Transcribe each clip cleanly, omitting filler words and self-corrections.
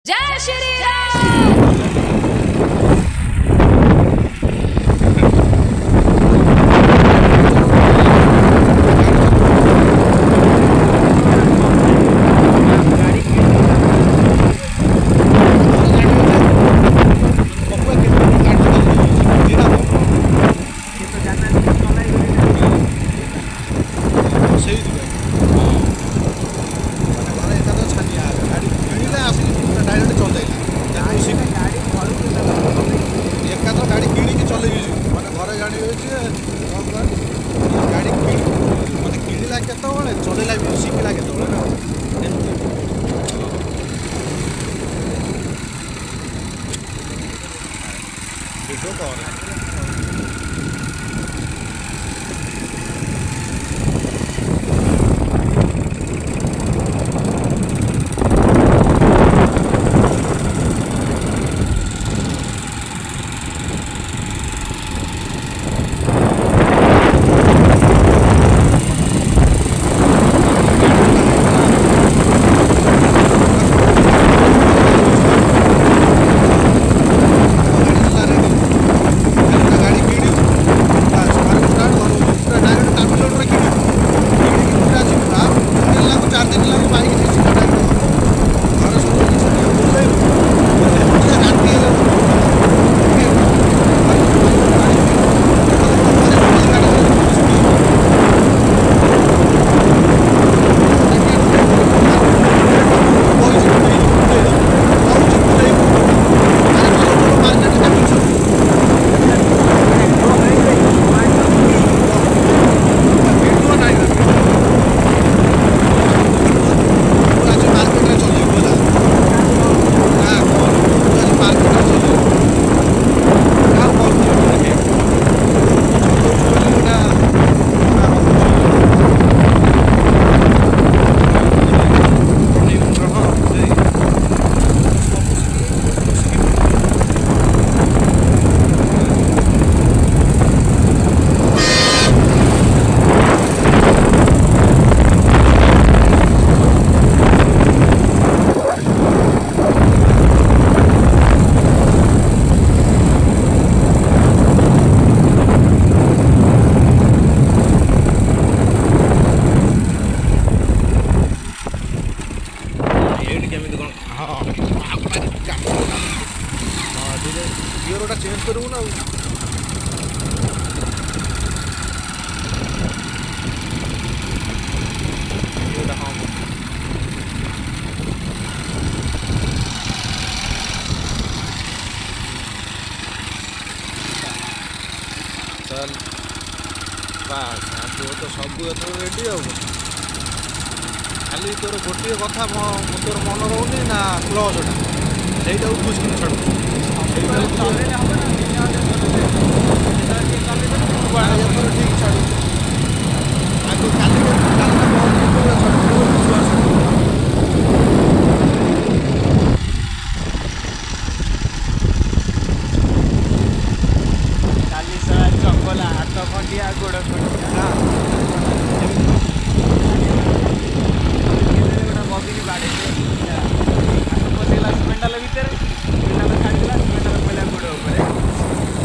जय श्री राम। चल बास तो सब रेडी हो खाली तोर गोटे कथा तोर मन रोनी ना क्लचटा से बुझ ठीक छाड़ गोड़ बगिनी बाड़े पशेगा सिमेंटाल भितर पिला छाड़ा सिमेंटाल पहला गोड़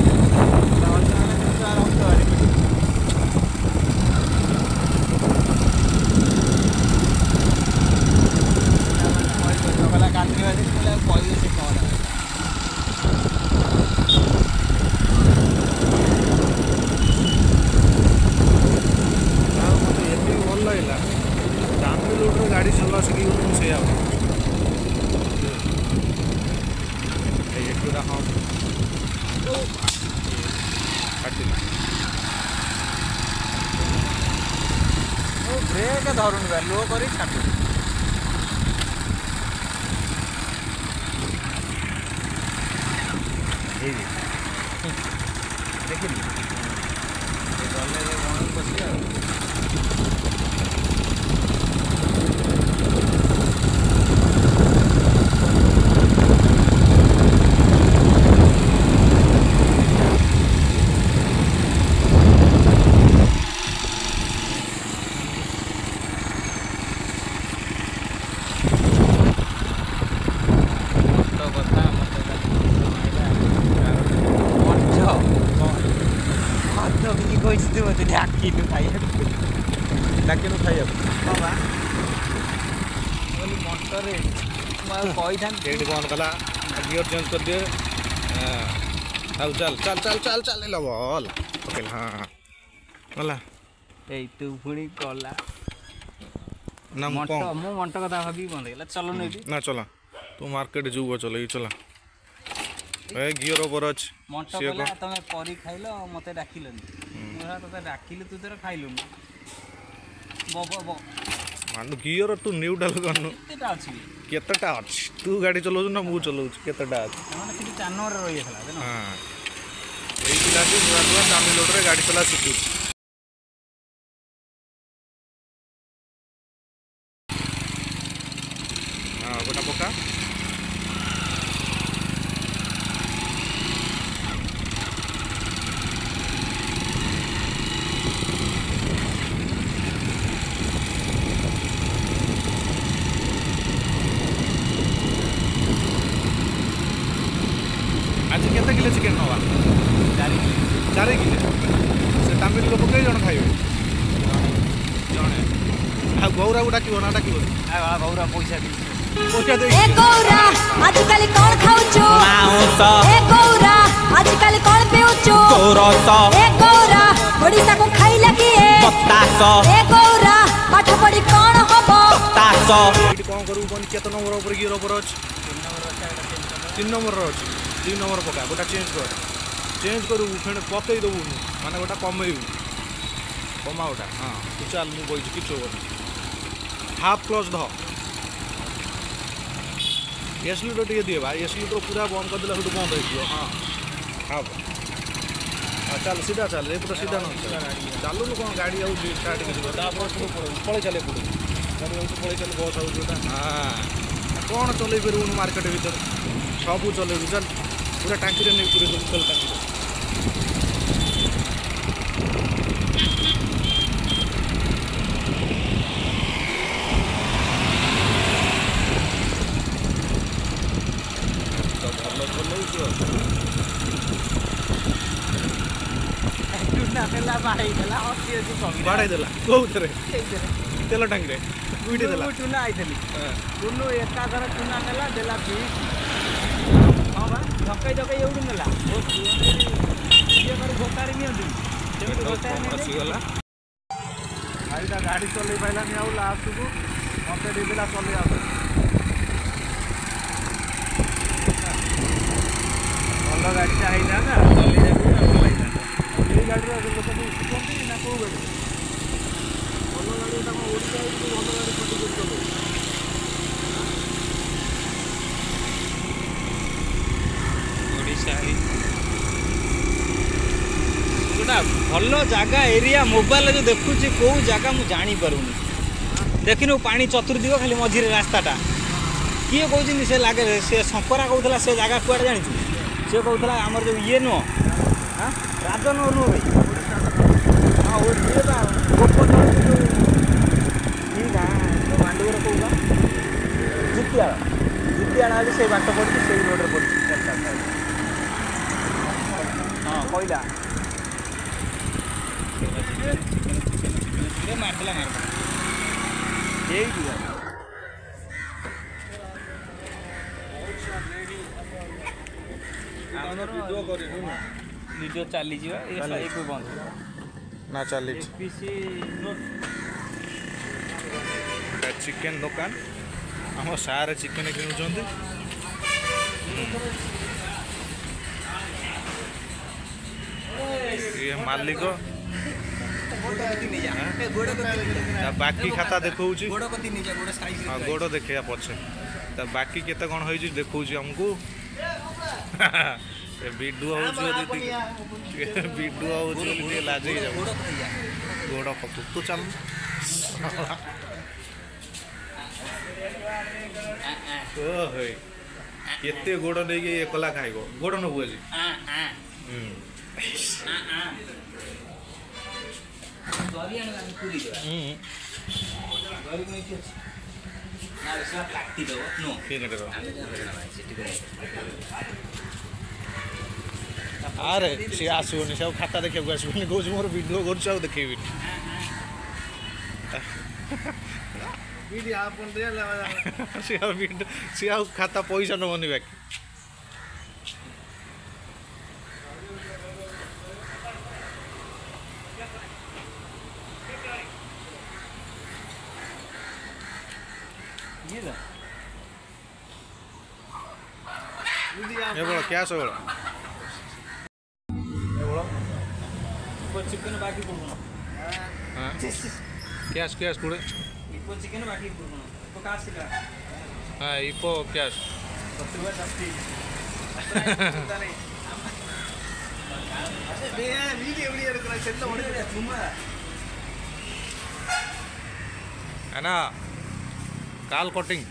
गला काटने पैसे से कौन गाड़ी चला सकी से हाँ ब्रेक धरुन लो कर छाड़ देखिए गले बस डाकिनु खाइବାକୁ बाबा बोली मोटरे मैं कहि थान एठी कौन कला गियर चेंज कर दिए चल चल चल चल चल चल लो बोल ओके हां होला ए तू पुणी कला ना मोटो मो मोटो कथा भाबी बंद गेला चलो नै ना चला तू मार्केट जुबो चल ई चला ए गियर ओवर अछि मोटो कला तमे करी खाइलो मते डाकिलनी मोरा तते डाकिले तू तेरे खाइलुनी बो बो बो मानु गियर तू न्यूट्रल करनु केतेटा अछि केतेटा अछि तू गाड़ी चलाउ ना मु चलाउ केतेटा अछि माने कि 4 नंबर रही थला देनो हां एई पिला जे नुआ नुआ दामी लोड रे गाड़ी चला सिखु हां गोटा पका आज केते किलो चिकन नवा 4 किलो से तामिल लोक कई जण खाइबे जणे आ गौरा गुडा की बना डाकिबो आ गौरा पैसा दे ए गौरा आजकल कौन खाउचो माउस ए गौरा आजकल कौन पिउचो तोरस ए गौरा ओडिसा को खाई लगी है बतास ए गौरा पाठ पढ़ी कौन हबो तास एटी कोन करू कोन केते नंबर ऊपर गियर ऊपर अछि 3 नंबर रो अछि 2 नंबर पका गोटा चेंज करू फेण पकई दबु माने गोटा कमैबु कमा गोटा हां तू चल मु बोइ किछो हाफ क्लच ध एसली तो टिके दिए भाई एसली तो पूरा बंद कर दिला हुटु बंद होइयो हां हां चल सीधा चल ए पूरा सीधा न चालू न कोन गाड़ी आउ स्टार्ट कर दो तापर पळे चले पड़े गाड़ी आउ पळे चले बस आउ जोटा हां कोन चले फिर मार्केट भीतर सब चले चल पूरा टांकी रे नहीं पूरे चल टांकी बाढ़ाई देला कोउतरे तेल टांकी रे उइटे देला चुना आइथली दुनु एकाधर चुना नेला देला भी हां बा धक्कै धक्कै एउडु नेला ये कर भोकारी नियंती जेमति भोकारी नहीं गला आइदा गाड़ी चलै पाइला नि आउ लास्ट को मते देला चलै आउ भलो गाड़ी चा आइला ना चलै जाबु ना पाइला ये गाड़ी रे लोक को कोंती ना को गाड़ी भलो गाड़ी ता को ओडी जाई भलो गाड़ी पटी कर चलो ओडिसा गोटा भल जगह एरिया मोबाइल जो देखुची कौ जगह मुझे जानी पारूनी देखिनु पानी चतुर्दिग खाली मझिरे रास्ताटा किए कहते से लगे से शंकरा कहला से जगह कुआड़े जानी से कहला आमर जो ये नुह हाँ राजन नुह भाई हाँ ये मांडवर कौन जुतियाड़ा से बाट पड़ी से रोड पड़ी हाँ कहला मारदेला वीडियो चली बंद ना चली चिकेन दुकान आम सारे चिकेन किणुंट ये मालिक बाकी खाता देखा गोड़ देखे पछे बाकी केते कौन हो देखा आमको वीडियो वीडियो लाज गोड़ पकड़ तू चल केते गोड़ नहीं एकला खाइब गोड़ नबु आज अरे सी आसोनी सब खाता देखा आसोनी कौन मोर वीडियो कर देखेबी வீடியோ ஆஃப் பண்ணுறியா இல்லை சியாவு खाता पैसा नबनी बाकी एवढं कॅश एवढं चिकन बाकी पूर्ण कॅश कॅश कुठे इको चिकन बाकी पूर्ण इको काश का हां इको कॅश रुपये जास्ती வீடியோ எப்படி எடுக்கிற செல்ல உடனே சும்மா है ना काल कटिंग